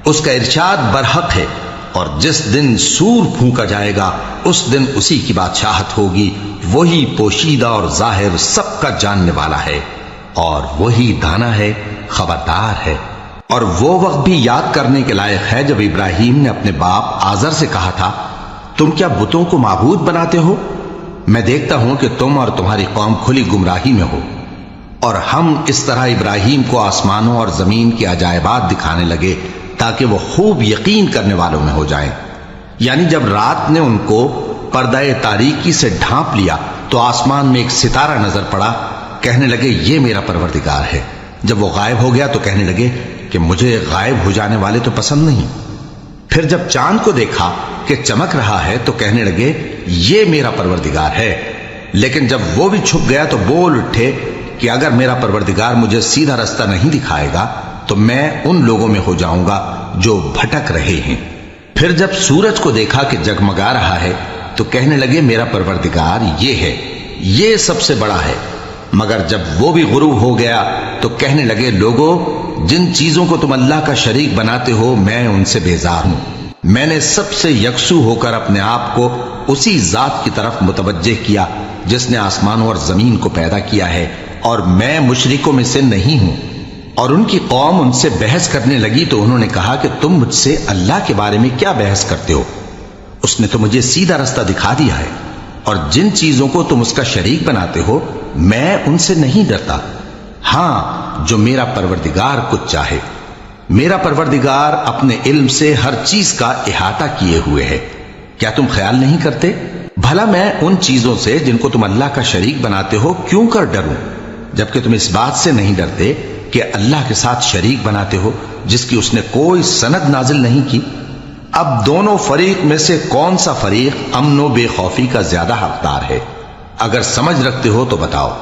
اس کا ارشاد برحق ہے، اور جس دن سور پھونکا جائے گا اس دن اسی کی بادشاہت ہوگی، وہی پوشیدہ اور ظاہر سب کا جاننے والا ہے، اور وہی دانا ہے خبردار ہے۔ اور وہ وقت بھی یاد کرنے کے لائق ہے جب ابراہیم نے اپنے باپ آزر سے کہا تھا تم کیا بتوں کو معبود بناتے ہو؟ میں دیکھتا ہوں کہ تم اور تمہاری قوم کھلی گمراہی میں ہو۔ اور ہم اس طرح ابراہیم کو آسمانوں اور زمین کے عجائبات دکھانے لگے تاکہ وہ خوب یقین کرنے والوں میں ہو جائیں۔ یعنی جب رات نے ان کو پردہ تاریکی سے ڈھانپ لیا تو آسمان میں ایک ستارہ نظر پڑا، کہنے لگے یہ میرا پروردگار ہے۔ جب وہ غائب ہو گیا تو کہنے لگے کہ مجھے غائب ہو جانے والے تو پسند نہیں۔ پھر جب چاند کو دیکھا کہ چمک رہا ہے تو کہنے لگے یہ میرا پروردگار ہے۔ لیکن جب وہ بھی چھپ گیا تو بول اٹھے کہ اگر میرا پروردگار مجھے سیدھا رستہ نہیں دکھائے گا تو میں ان لوگوں میں ہو جاؤں گا جو بھٹک رہے ہیں۔ پھر جب سورج کو دیکھا کہ جگمگا رہا ہے تو کہنے لگے میرا پروردگار یہ ہے، یہ سب سے بڑا ہے۔ مگر جب وہ بھی غروب ہو گیا تو کہنے لگے لوگو جن چیزوں کو تم اللہ کا شریک بناتے ہو میں ان سے بیزار ہوں۔ میں نے سب سے یکسو ہو کر اپنے آپ کو اسی ذات کی طرف متوجہ کیا جس نے آسمانوں اور زمین کو پیدا کیا ہے، اور میں مشرکوں میں سے نہیں ہوں۔ اور ان کی قوم ان سے بحث کرنے لگی تو انہوں نے کہا کہ تم مجھ سے اللہ کے بارے میں کیا بحث کرتے ہو؟ اس نے تو مجھے سیدھا رستہ دکھا دیا ہے، اور جن چیزوں کو تم اس کا شریک بناتے ہو میں ان سے نہیں ڈرتا، ہاں جو میرا پروردگار کچھ چاہے۔ میرا پروردگار اپنے علم سے ہر چیز کا احاطہ کیے ہوئے ہے۔ کیا تم خیال نہیں کرتے؟ بھلا میں ان چیزوں سے جن کو تم اللہ کا شریک بناتے ہو کیوں کر ڈروں، جبکہ تم اس بات سے نہیں ڈرتے کہ اللہ کے ساتھ شریک بناتے ہو جس کی اس نے کوئی سند نازل نہیں کی؟ اب دونوں فریق میں سے کون سا فریق امن و بے خوفی کا زیادہ حقدار ہے؟ اگر سمجھ رکھتے ہو تو بتاؤ۔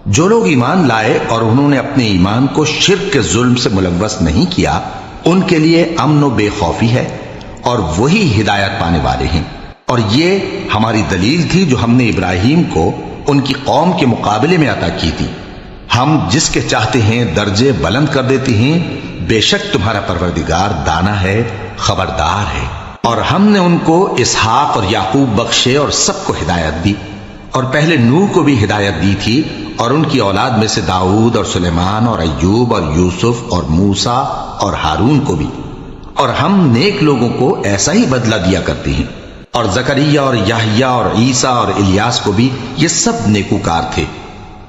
جو لوگ ایمان لائے اور انہوں نے اپنے ایمان کو شرک کے ظلم سے ملوث نہیں کیا، ان کے لیے امن و بے خوفی ہے اور وہی ہدایت پانے والے ہیں۔ اور یہ ہماری دلیل تھی جو ہم نے ابراہیم کو ان کی قوم کے مقابلے میں عطا کی تھی۔ ہم جس کے چاہتے ہیں درجے بلند کر دیتے ہیں، بے شک تمہارا پروردگار دانا ہے، خبردار ہے۔ اور ہم نے ان کو اسحاق اور یعقوب بخشے اور سب کو ہدایت دی، اور پہلے نوح کو بھی ہدایت دی تھی، اور ان کی اولاد میں سے داؤد اور سلیمان اور ایوب اور یوسف اور موسیٰ اور ہارون کو بھی۔ اور ہم نیک لوگوں کو ایسا ہی بدلہ دیا کرتے ہیں۔ اور زکریا اور یحییٰ اور عیسیٰ اور الیاس کو بھی، یہ سب نیکوکار تھے۔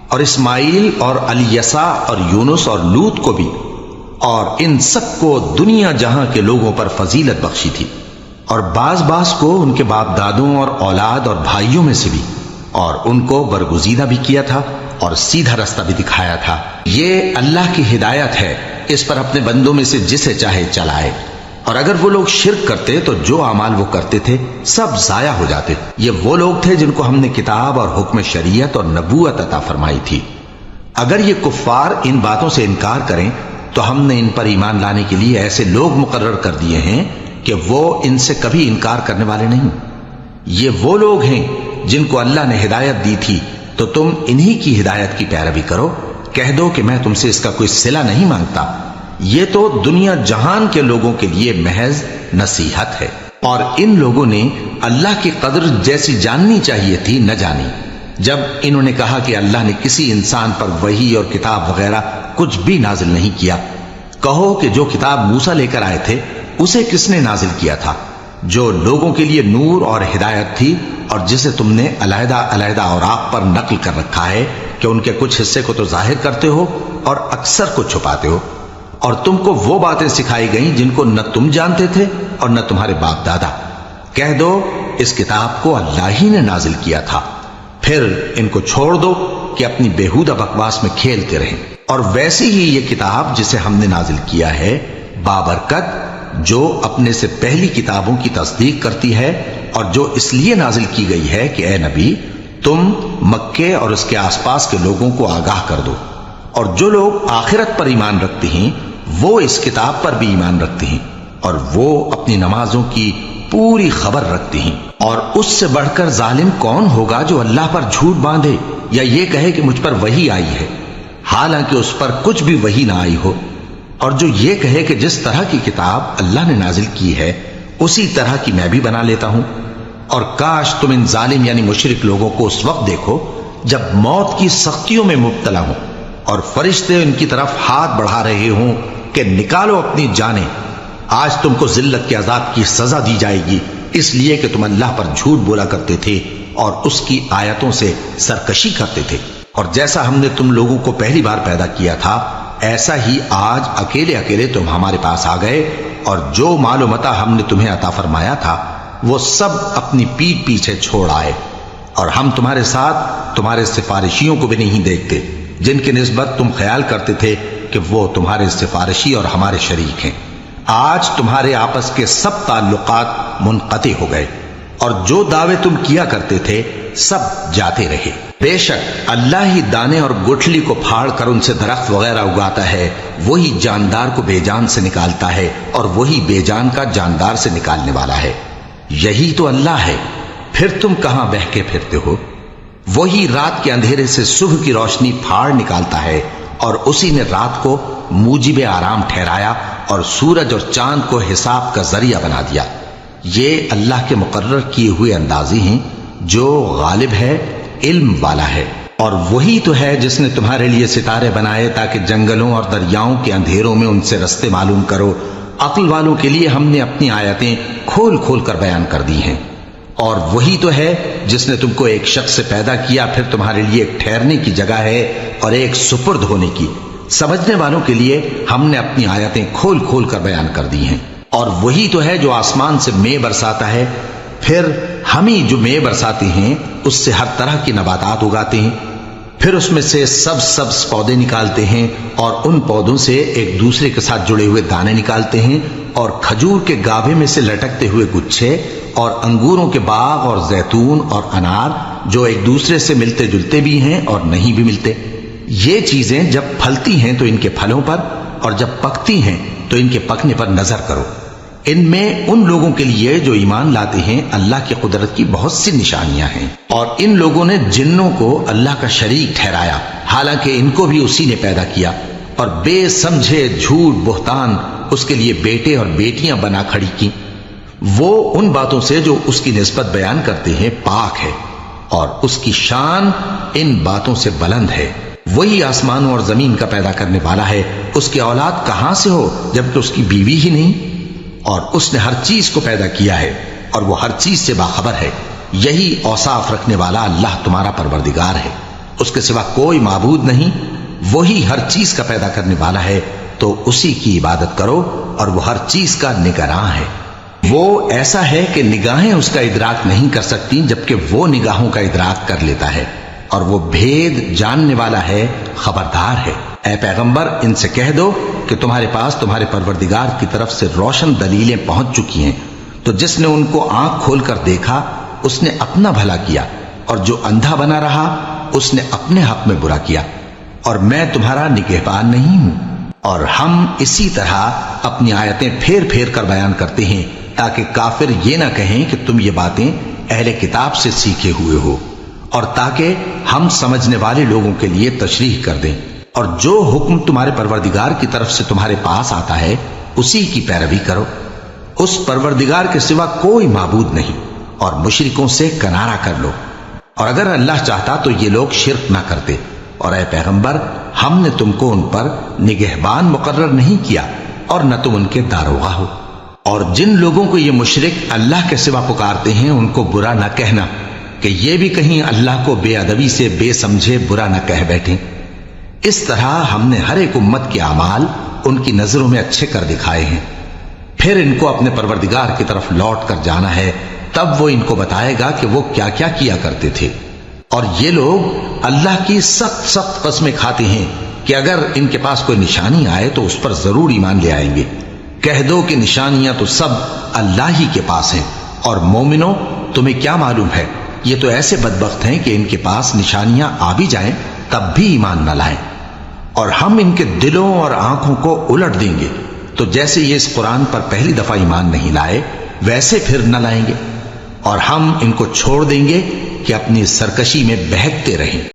اور اسماعیل اور الیسع اور یونس اور لوط کو بھی، اور ان سب کو دنیا جہاں کے لوگوں پر فضیلت بخشی تھی، اور بعض کو ان کے باپ دادوں اور اولاد اور بھائیوں میں سے بھی، اور ان کو برگزیدہ بھی کیا تھا اور سیدھا رستہ بھی دکھایا تھا۔ یہ اللہ کی ہدایت ہے، اس پر اپنے بندوں میں سے جسے چاہے چلائے۔ اور اگر وہ لوگ شرک کرتے تو جو اعمال وہ کرتے تھے سب ضائع ہو جاتے۔ یہ وہ لوگ تھے جن کو ہم نے کتاب اور حکم شریعت اور نبوت عطا فرمائی تھی۔ اگر یہ کفار ان باتوں سے انکار کریں تو ہم نے ان پر ایمان لانے کے لیے ایسے لوگ مقرر کر دیے ہیں کہ وہ ان سے کبھی انکار کرنے والے نہیں۔ یہ وہ لوگ ہیں جن کو اللہ نے ہدایت دی تھی، تو تم انہی کی ہدایت کی پیروی کرو۔ کہہ دو کہ میں تم سے اس کا کوئی صلہ نہیں مانگتا، یہ تو دنیا جہان کے لوگوں کے لیے محض نصیحت ہے۔ اور ان لوگوں نے اللہ کی قدر جیسی جاننی چاہیے تھی نہ جانی، جب انہوں نے کہا کہ اللہ نے کسی انسان پر وحی اور کتاب وغیرہ کچھ بھی نازل نہیں کیا۔ کہو کہ جو کتاب موسیٰ لے کر آئے تھے اسے کس نے نازل کیا تھا؟ جو لوگوں کے لیے نور اور ہدایت تھی، اور جسے تم نے علیحدہ علیحدہ اوراق پر نقل کر رکھا ہے کہ ان کے کچھ حصے کو تو ظاہر کرتے ہو اور اکثر کو چھپاتے ہو۔ اور تم کو وہ باتیں سکھائی گئیں جن کو نہ تم جانتے تھے اور نہ تمہارے باپ دادا۔ کہہ دو اس کتاب کو اللہ ہی نے نازل کیا تھا، پھر ان کو چھوڑ دو کہ اپنی بیہودہ بکواس میں کھیلتے رہیں۔ اور ویسی ہی یہ کتاب جسے ہم نے نازل کیا ہے بابرکت، جو اپنے سے پہلی کتابوں کی تصدیق کرتی ہے، اور جو اس لیے نازل کی گئی ہے کہ اے نبی تم مکے اور اس کے آس پاس کے لوگوں کو آگاہ کر دو۔ اور جو لوگ آخرت پر ایمان رکھتے ہیں وہ اس کتاب پر بھی ایمان رکھتے ہیں، اور وہ اپنی نمازوں کی پوری خبر رکھتے ہیں۔ اور اس سے بڑھ کر ظالم کون ہوگا جو اللہ پر جھوٹ باندھے یا یہ کہے کہ مجھ پر وحی آئی ہے، حالانکہ اس پر کچھ بھی وحی نہ آئی ہو، اور جو یہ کہے کہ جس طرح کی کتاب اللہ نے نازل کی ہے اسی طرح کی میں بھی بنا لیتا ہوں۔ اور کاش تم ان ظالم یعنی مشرک لوگوں کو اس وقت دیکھو جب موت کی سختیوں میں مبتلا ہوں اور فرشتے ان کی طرف ہاتھ بڑھا رہے ہوں کہ نکالو اپنی جانیں، آج تم کو ذلت کے عذاب کی سزا دی جائے گی، اس لیے کہ تم اللہ پر جھوٹ بولا کرتے تھے اور اس کی آیتوں سے سرکشی کرتے تھے۔ اور جیسا ہم نے تم لوگوں کو پہلی بار پیدا کیا تھا ایسا ہی آج اکیلے اکیلے تم ہمارے پاس آ گئے، اور جو مال و متاع ہم نے تمہیں عطا فرمایا تھا وہ سب اپنی پیٹھ پیچھے چھوڑ آئے، اور ہم تمہارے ساتھ تمہارے سفارشیوں کو بھی نہیں دیکھتے جن کی نسبت تم خیال کرتے تھے کہ وہ تمہارے سفارشی اور ہمارے شریک ہیں۔ آج تمہارے آپس کے سب تعلقات منقطع ہو گئے، اور جو دعوے تم کیا کرتے تھے سب جاتے رہے۔ بے شک اللہ ہی دانے اور گٹھلی کو پھاڑ کر ان سے درخت وغیرہ اگاتا ہے، وہی جاندار کو بے جان سے نکالتا ہے، اور وہی بے جان کا جاندار سے نکالنے والا ہے۔ یہی تو اللہ ہے، پھر تم کہاں بہہ کے پھرتے ہو؟ وہی رات کے اندھیرے سے صبح کی روشنی پھاڑ نکالتا ہے، اور اسی نے رات کو موجب آرام ٹھہرایا اور سورج اور چاند کو حساب کا ذریعہ بنا دیا۔ یہ اللہ کے مقرر کیے ہوئے اندازے ہیں، جو غالب ہے، علم والا ہے۔ اور وہی تو ہے جس نے تمہارے لیے ستارے بنائے تاکہ جنگلوں اور دریاؤں کے اندھیروں میں ان سے رستے معلوم کرو۔ عقل والوں کے لیے ہم نے اپنی آیتیں کھول کھول کر بیان کر دی ہیں۔ اور وہی تو ہے جس نے تم کو ایک شخص سے پیدا کیا، پھر تمہارے لیے ایک ٹھہرنے کی جگہ ہے اور ایک سپرد ہونے کی۔ سمجھنے والوں کے لیے ہم نے اپنی آیتیں کھول کھول کر بیان کر دی ہیں۔ اور وہی تو ہے جو آسمان سے مے برساتا ہے، پھر ہم ہی جو مے برساتے ہیں اس سے ہر طرح کی نباتات اگاتے ہیں۔ پھر اس میں سے سبز پودے نکالتے ہیں اور ان پودوں سے ایک دوسرے کے ساتھ جڑے ہوئے دانے نکالتے ہیں اور کھجور کے گاھے میں سے لٹکتے ہوئے گچھے اور انگوروں کے باغ اور زیتون اور انار جو ایک دوسرے سے ملتے جلتے بھی ہیں اور نہیں بھی ملتے۔ یہ چیزیں جب پھلتی ہیں تو ان کے پھلوں پر اور جب پکتی ہیں تو ان کے پکنے پر نظر کرو۔ ان میں ان لوگوں کے لیے جو ایمان لاتے ہیں اللہ کی قدرت کی بہت سی نشانیاں ہیں، اور ان لوگوں نے جنوں کو اللہ کا شریک ٹھہرایا حالانکہ ان کو بھی اسی نے پیدا کیا، اور بے سمجھے جھوٹ بہتان اس کے لیے بیٹے اور بیٹیاں بنا کھڑی کی۔ وہ ان باتوں سے جو اس کی نسبت بیان کرتے ہیں پاک ہے، اور اس کی شان ان باتوں سے بلند ہے۔ وہی آسمانوں اور زمین کا پیدا کرنے والا ہے، اس کی اولاد کہاں سے ہو جبکہ اس کی بیوی ہی نہیں؟ اور اس نے ہر چیز کو پیدا کیا ہے اور وہ ہر چیز سے باخبر ہے۔ یہی اوصاف رکھنے والا اللہ تمہارا پروردگار ہے، اس کے سوا کوئی معبود نہیں۔ وہی ہر چیز کا پیدا کرنے والا ہے، تو اسی کی عبادت کرو، اور وہ ہر چیز کا نگراں ہے۔ وہ ایسا ہے کہ نگاہیں اس کا ادراک نہیں کر سکتی جبکہ وہ نگاہوں کا ادراک کر لیتا ہے، اور وہ بھید جاننے والا ہے، خبردار ہے۔ اے پیغمبر ان سے کہہ دو کہ تمہارے پاس تمہارے پروردگار کی طرف سے روشن دلیلیں پہنچ چکی ہیں، تو جس نے ان کو آنکھ کھول کر دیکھا اس نے اپنا بھلا کیا، اور جو اندھا بنا رہا اس نے اپنے حق میں برا کیا، اور میں تمہارا نگہبان نہیں ہوں۔ اور ہم اسی طرح اپنی آیتیں پھیر پھیر کر بیان کرتے ہیں تاکہ کافر یہ نہ کہیں کہ تم یہ باتیں اہل کتاب سے سیکھے ہوئے ہو، اور تاکہ ہم سمجھنے والے لوگوں کے لیے تشریح کر دیں۔ اور جو حکم تمہارے پروردگار کی طرف سے تمہارے پاس آتا ہے اسی کی پیروی کرو، اس پروردگار کے سوا کوئی معبود نہیں، اور مشرکوں سے کنارہ کر لو۔ اور اگر اللہ چاہتا تو یہ لوگ شرک نہ کرتے، اور اے پیغمبر ہم نے تم کو ان پر نگہبان مقرر نہیں کیا اور نہ تم ان کے داروغہ ہو۔ اور جن لوگوں کو یہ مشرک اللہ کے سوا پکارتے ہیں ان کو برا نہ کہنا کہ یہ بھی کہیں اللہ کو بے ادبی سے بے سمجھے برا نہ کہہ بیٹھیں۔ اس طرح ہم نے ہر ایک امت کے اعمال ان کی نظروں میں اچھے کر دکھائے ہیں، پھر ان کو اپنے پروردگار کی طرف لوٹ کر جانا ہے، تب وہ ان کو بتائے گا کہ وہ کیا کیا کیا کرتے تھے۔ اور یہ لوگ اللہ کی سخت سخت قسمیں کھاتے ہیں کہ اگر ان کے پاس کوئی نشانی آئے تو اس پر ضرور ایمان لے آئیں گے۔ کہہ دو کہ نشانیاں تو سب اللہ ہی کے پاس ہیں، اور مومنوں تمہیں کیا معلوم ہے، یہ تو ایسے بدبخت ہیں کہ ان کے پاس نشانیاں آ بھی جائیں تب بھی ایمان نہ لائیں، اور ہم ان کے دلوں اور آنکھوں کو الٹ دیں گے، تو جیسے یہ اس قرآن پر پہلی دفعہ ایمان نہیں لائے ویسے پھر نہ لائیں گے، اور ہم ان کو چھوڑ دیں گے کہ اپنی سرکشی میں بہکتے رہیں۔